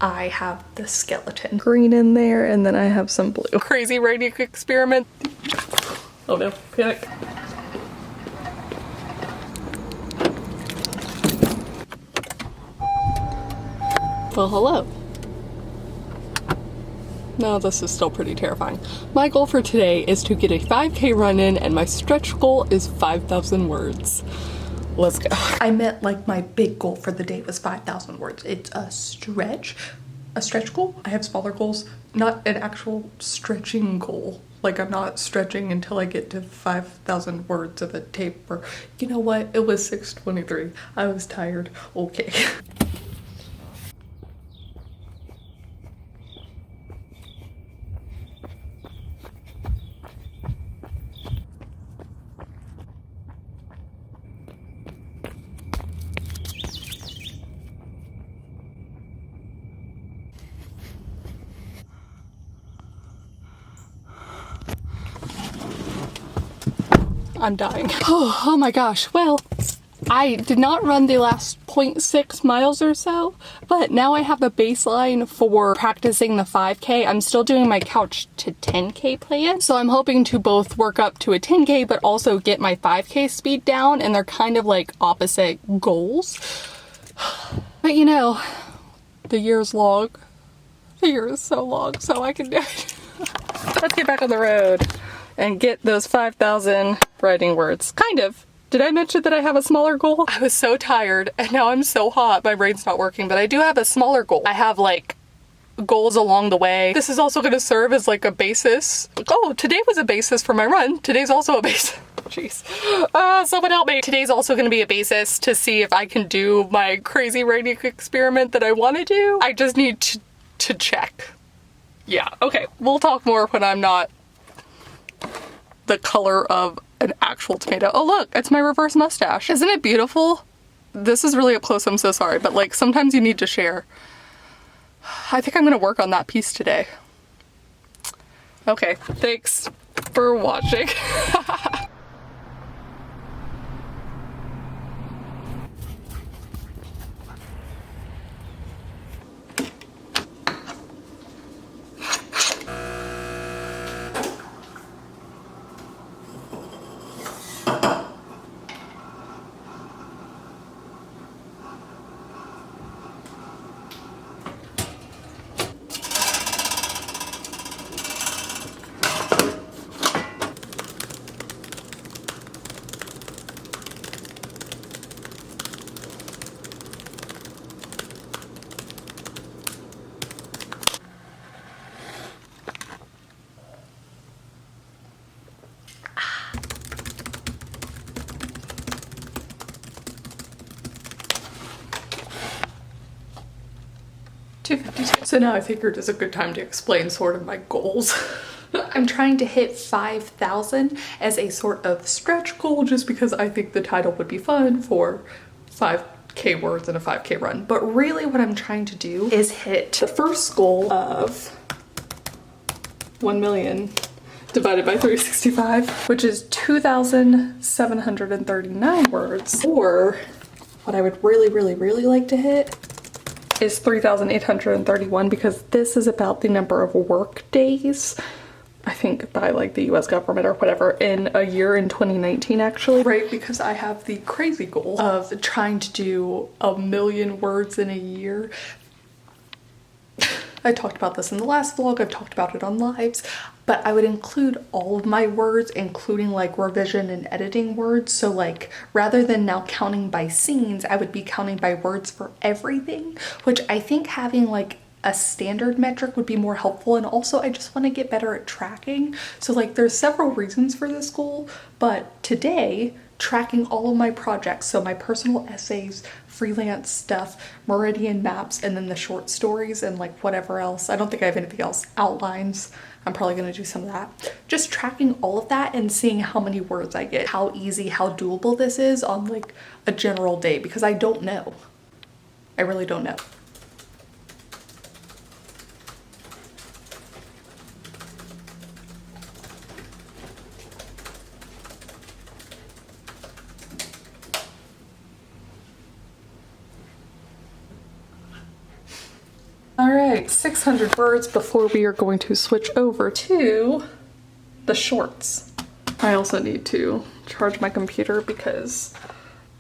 I have the skeleton green in there, and then I have some blue. Crazy writing experiment. Oh no, panic. Well, hello. No, this is still pretty terrifying. My goal for today is to get a 5K run in, and my stretch goal is 5,000 words. Let's go. I meant like my big goal for the day was 5,000 words. It's a stretch goal. I have smaller goals, not an actual stretching goal. Like I'm not stretching until I get to 5,000 words of a tape, or you know what? It was 6:23. I was tired. Okay. I'm dying. Oh my gosh. Well, I did not run the last 0.6 miles or so, but now I have a baseline for practicing the 5K. I'm still doing my couch to 10K plan, so I'm hoping to both work up to a 10K but also get my 5K speed down, and they're kind of like opposite goals. But you know, the year's long. The year is so long, so I can do it. Let's get back on the road and get those 5,000 writing words. Kind of. Did I mention that I have a smaller goal? I was so tired and now I'm so hot, my brain's not working, but I do have a smaller goal. I have like goals along the way. This is also going to serve as like a basis. Oh, today was a basis for my run. Today's also a basis. Jeez. Someone help me. Today's also going to be a basis to see if I can do my crazy writing experiment that I want to do. I just need to check. Yeah, okay. We'll talk more when I'm not the color of an actual tomato. Oh look, it's my reverse mustache. Isn't it beautiful? This is really up close, I'm so sorry, but like sometimes you need to share. I think I'm gonna work on that piece today. Okay, thanks for watching. So now I figured it's a good time to explain sort of my goals. I'm trying to hit 5,000 as a sort of stretch goal just because I think the title would be fun for 5K words in a 5K run. But really what I'm trying to do is hit the first goal of 1 million divided by 365, which is 2,739 words. Or what I would really like to hit is 3,831, because this is about the number of work days, I think by like the US government or whatever, in a year in 2019 actually. Right, because I have the crazy goal of trying to do 1 million words in a year. I talked about this in the last vlog, I've talked about it on lives, but I would include all of my words, including like revision and editing words. So like, rather than now counting by scenes, I would be counting by words for everything, which I think having like a standard metric would be more helpful. And also I just want to get better at tracking. So like there's several reasons for this goal, but today, tracking all of my projects, so my personal essays, freelance stuff, Meridian maps, and then the short stories and like whatever else. I don't think I have anything else. Outlines. I'm probably gonna do some of that. Just tracking all of that and seeing how many words I get, how easy, how doable this is on like a general day, because I don't know. I really don't know. All right, 600 words before we are going to switch over to the shorts. I also need to charge my computer because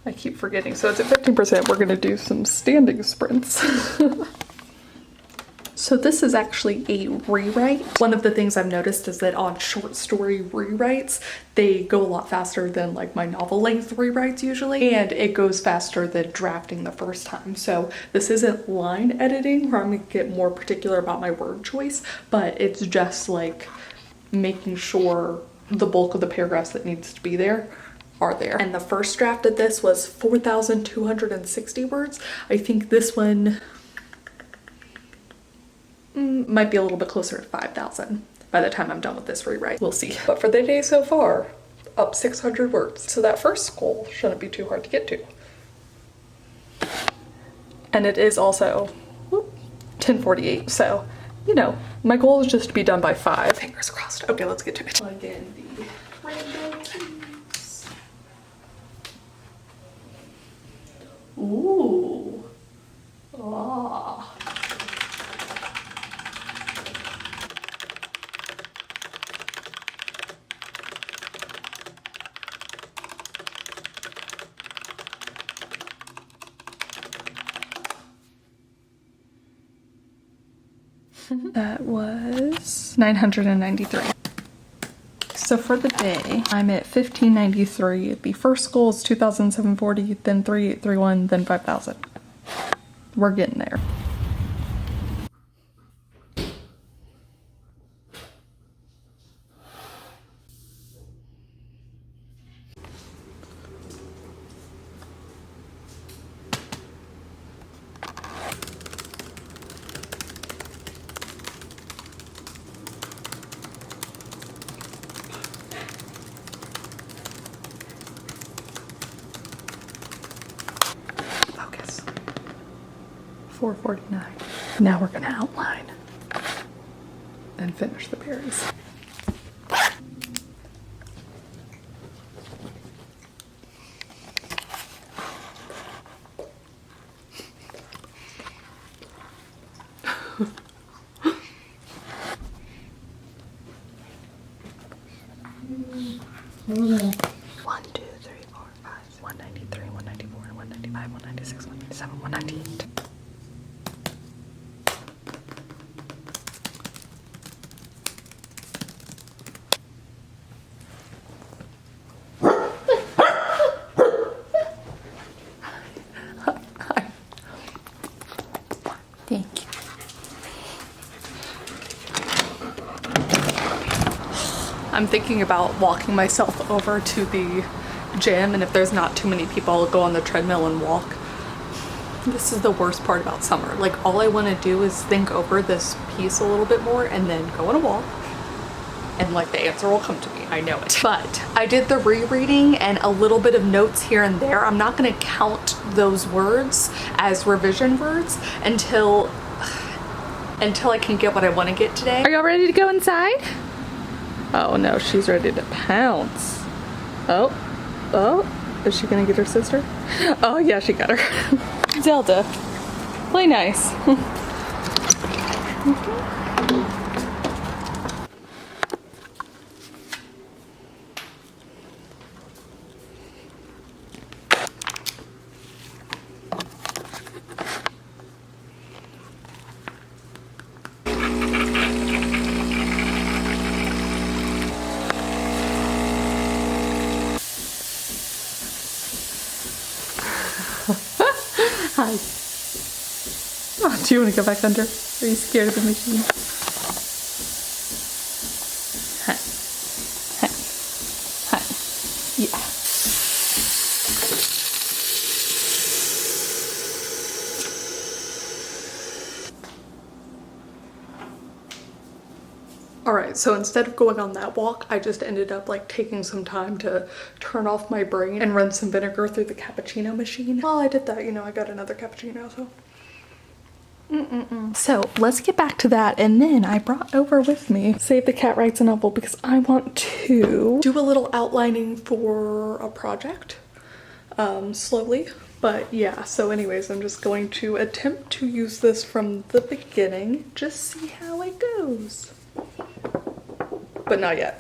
I keep forgetting. So it's at 15%. We're gonna do some standing sprints. So this is actually a rewrite. One of the things I've noticed is that on short story rewrites, they go a lot faster than like my novel length rewrites usually, and it goes faster than drafting the first time. So this isn't line editing where I'm gonna get more particular about my word choice, but it's just like making sure the bulk of the paragraphs that needs to be there are there. And the first draft of this was 4,260 words. I think this one might be a little bit closer to 5,000 by the time I'm done with this rewrite. We'll see. But for the day so far, up 600 words. So that first goal shouldn't be too hard to get to. And it is also 10:48, so you know, my goal is just to be done by 5. Fingers crossed. Okay, let's get to it. Plug in the rainbow keys. Ooh. Ah. That was 993. So for the day, I'm at 1593. The first goal is 2,740, then 3,831, then 5,000. We're getting there. Focus. 449. Now we're gonna outline and finish the berries. One, two, three, four, five, 193, 194, 195, 196, 197, 198. Thank you. I'm thinking about walking myself over to the gym, and if there's not too many people, I'll go on the treadmill and walk. This is the worst part about summer. Like, all I want to do is think over this piece a little bit more and then go on a walk, and like the answer will come to me. I know it. But I did the rereading and a little bit of notes here and there. I'm not going to count those words as revision words until I can get what I want to get today. Are y'all ready to go inside? Oh no, she's ready to pounce. Oh, is she gonna get her sister? Oh yeah, she got her. Zelda, play nice. Hi. Oh, do you want to go back under? Are you scared of the machine? Hi. Hi. Hi. Yeah. Alright, so instead of going on that walk, I just ended up like taking some time to turn off my brain and run some vinegar through the cappuccino machine. While I did that, you know, I got another cappuccino, so. So let's get back to that, and then I brought over with me Save the Cat Writes a Novel because I want to do a little outlining for a project slowly But yeah, so anyways, I'm just going to attempt to use this from the beginning, just see how it goes. But not yet.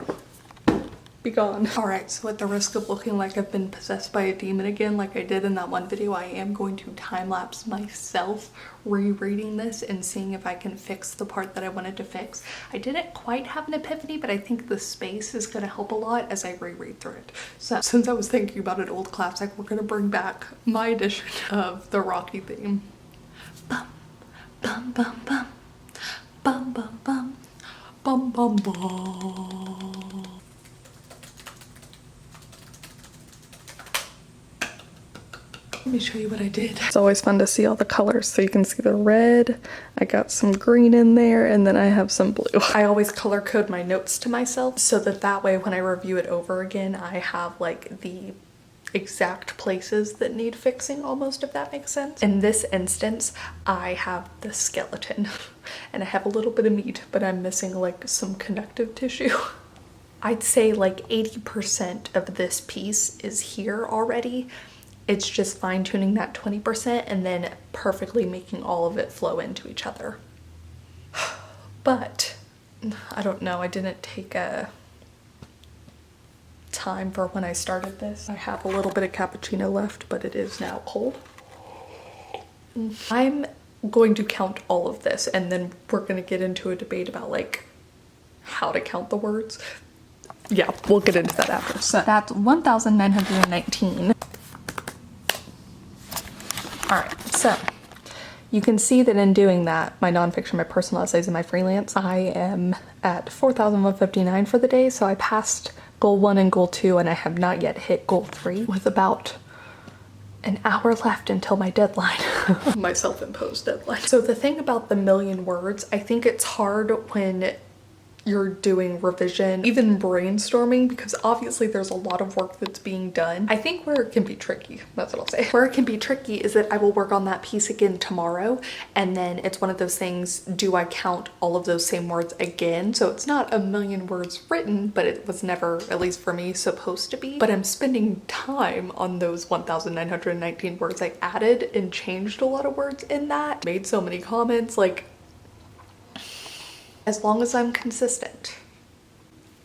Be gone. Alright, so at the risk of looking like I've been possessed by a demon again, like I did in that one video, I am going to time-lapse myself rereading this and seeing if I can fix the part that I wanted to fix. I didn't quite have an epiphany, but I think the space is going to help a lot as I reread through it. So since I was thinking about an old classic, we're going to bring back my edition of the Rocky theme. Bum, bum, bum, bum, bum, bum, bum, bum, bum, bum. Let me show you what I did. It's always fun to see all the colors. So you can see the red, I got some green in there, and then I have some blue. I always color code my notes to myself so that way when I review it over again, I have like the exact places that need fixing almost, if that makes sense. In this instance, I have the skeleton and I have a little bit of meat, but I'm missing like some connective tissue. I'd say like 80% of this piece is here already. It's just fine-tuning that 20% and then perfectly making all of it flow into each other. But I don't know, I didn't take a time for when I started this. I have a little bit of cappuccino left, but it is now cold. I'm going to count all of this and then we're gonna get into a debate about like how to count the words. Yeah, we'll get into that after. So that's 1,919. All right, so you can see that in doing that, my nonfiction, my personal essays, and my freelance, I am at 4,159 for the day. So I passed goal 1 and goal 2, and I have not yet hit goal 3 with about an hour left until my deadline. My self-imposed deadline. So the thing about the million words, I think it's hard when you're doing revision, even brainstorming, because obviously there's a lot of work that's being done. I think where it can be tricky, that's what I'll say. Where it can be tricky is that I will work on that piece again tomorrow, and then it's one of those things, do I count all of those same words again? So it's not a million words written, but it was never, at least for me, supposed to be. But I'm spending time on those 1,919 words. I added and changed a lot of words in that, made so many comments, like, as long as I'm consistent,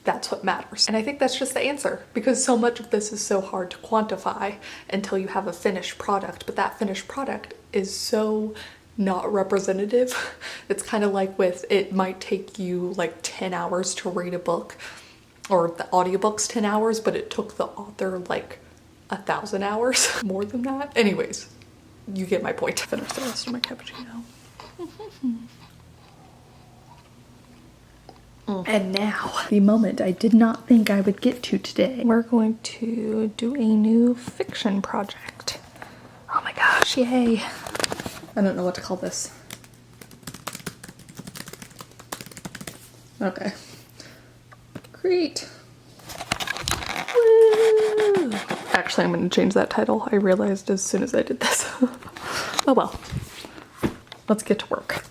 that's what matters. And I think that's just the answer, because so much of this is so hard to quantify until you have a finished product, but that finished product is so not representative. It's kind of like with, it might take you like 10 hours to read a book, or the audiobook's 10 hours, but it took the author like 1,000 hours, more than that. Anyways, you get my point. Finish the rest of my cappuccino. And now, the moment I did not think I would get to today. We're going to do a new fiction project. Oh my gosh, yay. I don't know what to call this. Okay. Great. Woo! Actually, I'm going to change that title. I realized as soon as I did this. Oh well. Let's get to work.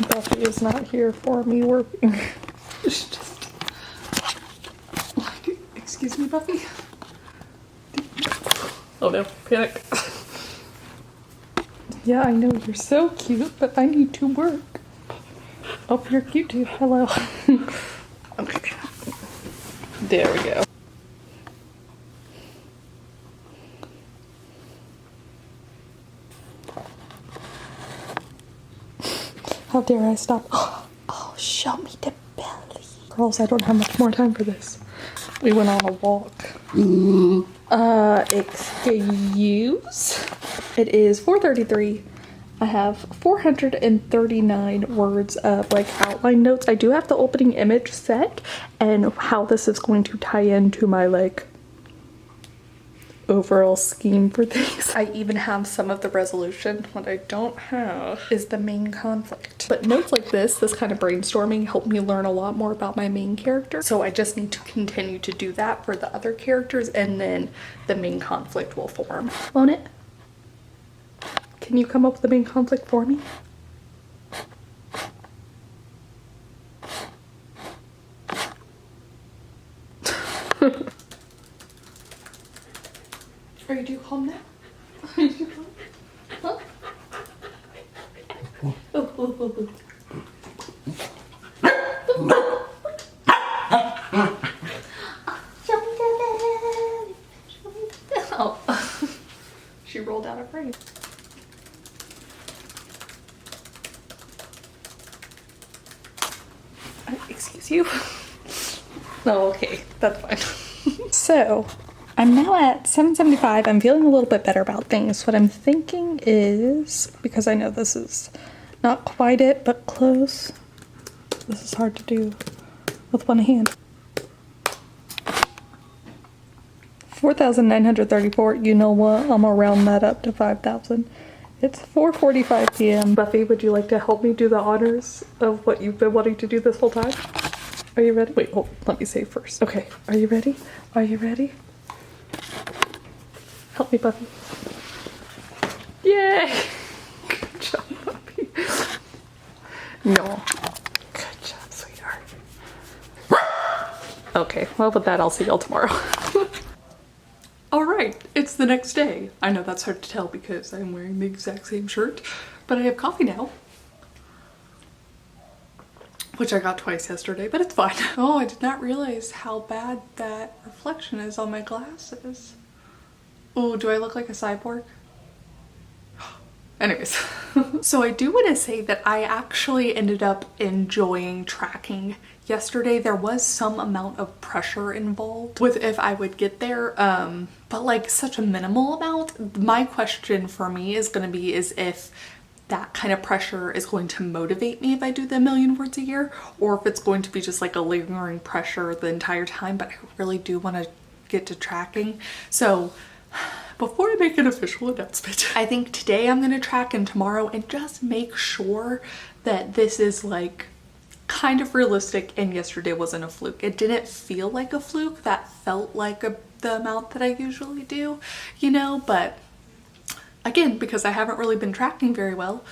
Buffy is not here for me working. She's just like, excuse me, Buffy? Oh no, panic. Yeah, I know you're so cute, but I need to work. Oh, you're cute too. Hello. Okay. There we go. How dare I stop? Oh, show me the belly. Girls, I don't have much more time for this. We went on a walk. Excuse? It is 4:33. I have 439 words of like outline notes. I do have the opening image set and how this is going to tie into my like overall scheme for things. I even have some of the resolution. What I don't have is the main conflict. But notes like this kind of brainstorming helped me learn a lot more about my main character. So I just need to continue to do that for the other characters, and then the main conflict will form. Won't it? Can you come up with the main conflict for me? you calm now? Are you calm? Huh? Oh. Oh. She rolled out of frame. Excuse you? Oh, okay, that's fine. So, I'm now at 7:75. I'm feeling a little bit better about things. What I'm thinking is, because I know this is not quite it, but close. This is hard to do with one hand. 4,934. You know what? I'm gonna round that up to 5,000. It's 4:45 p.m. Buffy, would you like to help me do the honors of what you've been wanting to do this whole time? Are you ready? Wait, hold, let me say first. Okay, are you ready? Are you ready? Help me, Buffy. Yay! Good job, Buffy. No. Good job, sweetheart. Okay, well, with that, I'll see y'all tomorrow. All right, it's the next day. I know that's hard to tell because I'm wearing the exact same shirt, but I have coffee now. Which I got twice yesterday, but it's fine. Oh, I did not realize how bad that reflection is on my glasses. Oh, do I look like a cyborg? Anyways, so I do want to say that I actually ended up enjoying tracking yesterday. There was some amount of pressure involved with if I would get there, but like such a minimal amount. My question for me is going to be is if that kind of pressure is going to motivate me if I do the 1,000,000 words a year, or if it's going to be just like a lingering pressure the entire time. But I really do want to get to tracking. So before I make an official announcement, I think today I'm going to track and tomorrow, and just make sure that this is like kind of realistic and yesterday wasn't a fluke. It didn't feel like a fluke. That felt like the amount that I usually do, you know, but again, because I haven't really been tracking very well,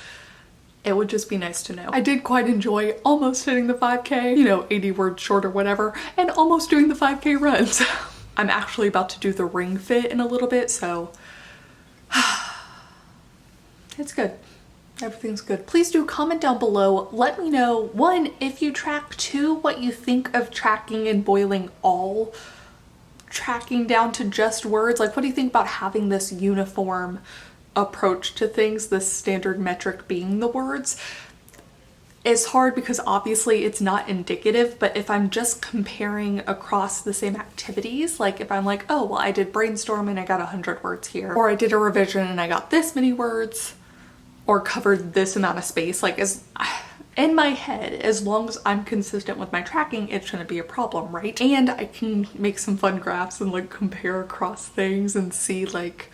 it would just be nice to know. I did quite enjoy almost hitting the 5K, you know, 80 words short or whatever, and almost doing the 5K runs. I'm actually about to do the ring fit in a little bit, so it's good. Everything's good. Please do comment down below. Let me know, one, if you track, two, what you think of tracking and boiling all tracking down to just words. Like, what do you think about having this uniform approach to things, this standard metric being the words? It's hard because obviously it's not indicative, but if I'm just comparing across the same activities, like if I'm like, oh, well, I did brainstorm and I got 100 words here, or I did a revision and I got this many words, or covered this amount of space, like as in my head, as long as I'm consistent with my tracking, it shouldn't be a problem, right? And I can make some fun graphs and like compare across things and see like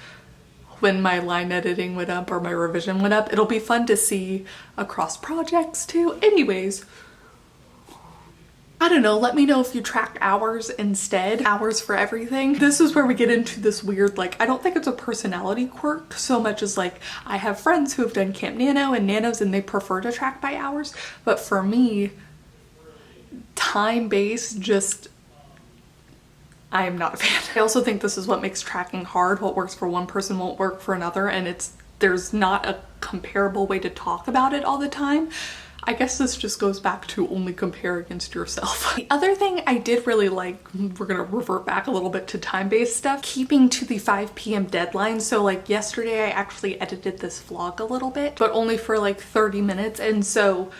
when my line editing went up or my revision went up. It'll be fun to see across projects too. Anyways, I don't know, let me know if you track hours instead, hours for everything. This is where we get into this weird, like, I don't think it's a personality quirk so much as like, I have friends who have done Camp Nano and Nanos and they prefer to track by hours, but for me, time-based just, I am not a fan. I also think this is what makes tracking hard. What works for one person won't work for another, and there's not a comparable way to talk about it all the time. I guess this just goes back to only compare against yourself. The other thing I did really like, we're gonna revert back a little bit to time-based stuff, keeping to the 5 p.m. deadline. So like yesterday I actually edited this vlog a little bit, but only for like 30 minutes. And so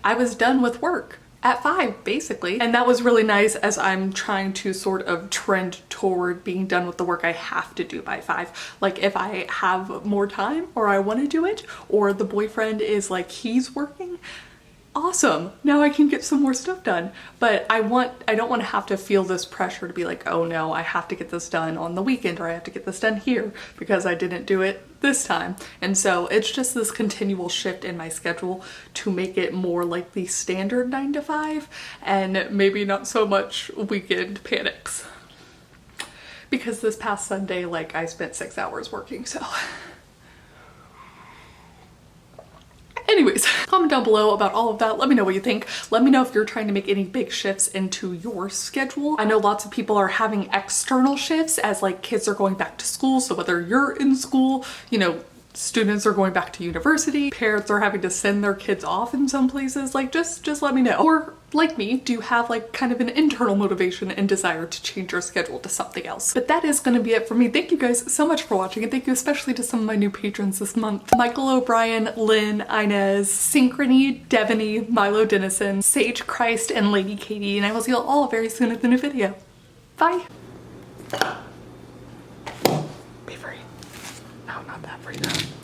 I was done with work at 5 basically. And that was really nice as I'm trying to sort of trend toward being done with the work I have to do by 5. Like if I have more time or I want to do it, or the boyfriend is like, he's working, awesome, now I can get some more stuff done. But I don't want to have to feel this pressure to be like, oh no, I have to get this done on the weekend, or I have to get this done here because I didn't do it this time. And so it's just this continual shift in my schedule to make it more like the standard 9 to 5 and maybe not so much weekend panics. Because this past Sunday, like, I spent 6 hours working, so. Anyways, Comment down below about all of that. Let me know what you think. Let me know if you're trying to make any big shifts into your schedule. I know lots of people are having external shifts as like kids are going back to school. So whether you're in school, you know, students are going back to university, parents are having to send their kids off in some places, like just let me know. Or like me, do you have like kind of an internal motivation and desire to change your schedule to something else? But that is gonna be it for me. Thank you guys so much for watching, and thank you especially to some of my new patrons this month. Michael O'Brien, Lynn, Inez, Synchrony, Devaney, Milo Dennison, Sage Christ, and Lady Katie, and I will see you all very soon in the new video. Bye! Be free. No, not that free though.